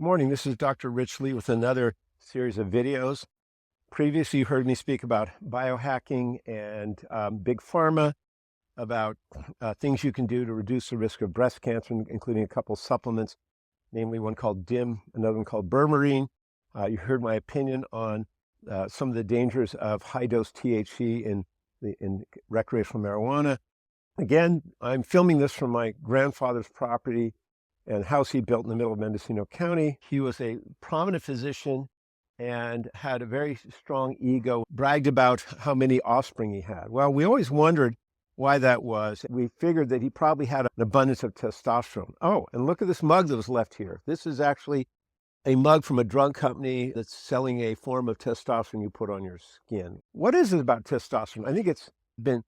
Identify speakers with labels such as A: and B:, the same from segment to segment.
A: Good morning. This is Dr. Rich Lee with another series of videos. Previously, you heard me speak about biohacking and big pharma, about things you can do to reduce the risk of breast cancer, including a couple supplements, namely one called DIM, another one called berberine. You heard my opinion on some of the dangers of high-dose THC in recreational marijuana. Again, I'm filming this from my grandfather's property and house he built in the middle of Mendocino County. He was a prominent physician and had a very strong ego, bragged about how many offspring he had. Well, we always wondered why that was. We figured that he probably had an abundance of testosterone. Oh, and look at this mug that was left here. This is actually a mug from a drug company that's selling a form of testosterone you put on your skin. What is it about testosterone? I think it's been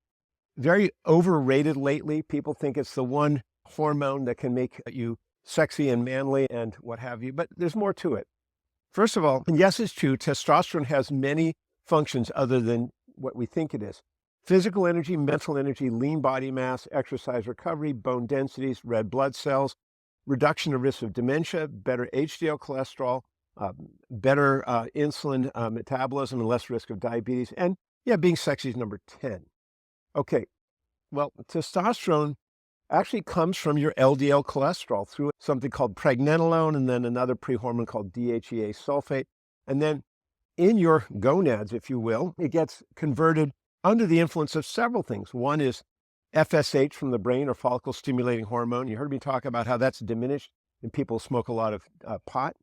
A: very overrated lately. People think it's the one hormone that can make you sexy and manly and what have you, but there's more to it. First of all, and yes, it's true, testosterone has many functions other than what we think it is. Physical energy, mental energy, lean body mass, exercise recovery, bone densities, red blood cells, reduction of risk of dementia, better HDL cholesterol, better insulin metabolism, and less risk of diabetes. And yeah, being sexy is number 10. Okay, well, testosterone actually comes from your LDL cholesterol through something called pregnenolone and then another pre-hormone called DHEA sulfate. And then in your gonads, if you will, it gets converted under the influence of several things. One is FSH from the brain, or follicle stimulating hormone. You heard me talk about how that's diminished when people smoke a lot of pot.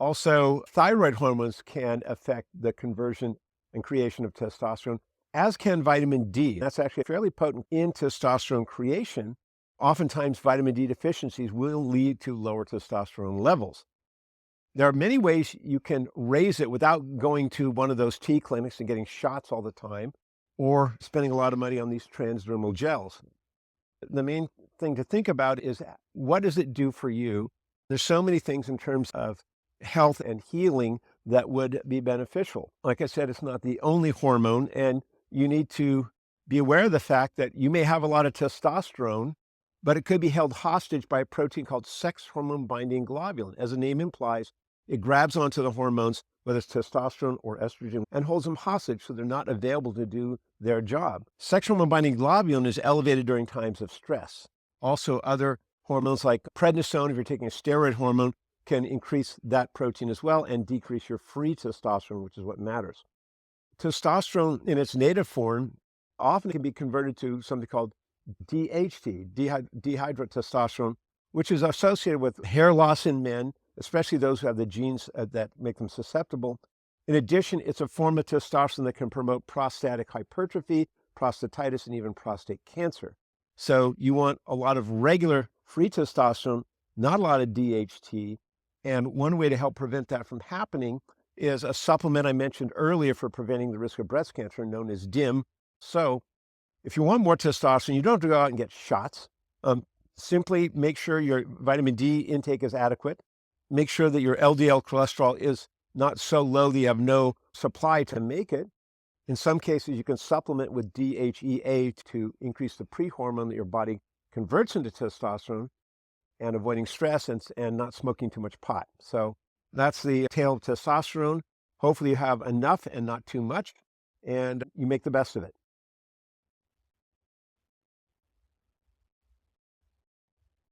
A: Also, thyroid hormones can affect the conversion and creation of testosterone, as can vitamin D. That's actually fairly potent in testosterone creation. Oftentimes, vitamin D deficiencies will lead to lower testosterone levels. There are many ways you can raise it without going to one of those T clinics and getting shots all the time, or spending a lot of money on these transdermal gels. The main thing to think about is, what does it do for you? There's so many things in terms of health and healing that would be beneficial. Like I said, it's not the only hormone, and you need to be aware of the fact that you may have a lot of testosterone, but it could be held hostage by a protein called sex hormone binding globulin. As the name implies, it grabs onto the hormones, whether it's testosterone or estrogen, and holds them hostage so they're not available to do their job. Sex hormone binding globulin is elevated during times of stress. Also, other hormones like prednisone, if you're taking a steroid hormone, can increase that protein as well and decrease your free testosterone, which is what matters. Testosterone in its native form often can be converted to something called DHT, dihydrotestosterone, which is associated with hair loss in men, especially those who have the genes that make them susceptible. In addition, it's a form of testosterone that can promote prostatic hypertrophy, prostatitis, and even prostate cancer. So you want a lot of regular free testosterone, not a lot of DHT. And one way to help prevent that from happening is a supplement I mentioned earlier for preventing the risk of breast cancer, known as DIM. So if you want more testosterone, you don't have to go out and get shots. Simply make sure your vitamin D intake is adequate. Make sure that your LDL cholesterol is not so low that you have no supply to make it. In some cases, you can supplement with DHEA to increase the pre-hormone that your body converts into testosterone, and avoiding stress and not smoking too much pot. So that's the tale of testosterone. Hopefully you have enough and not too much, and you make the best of it.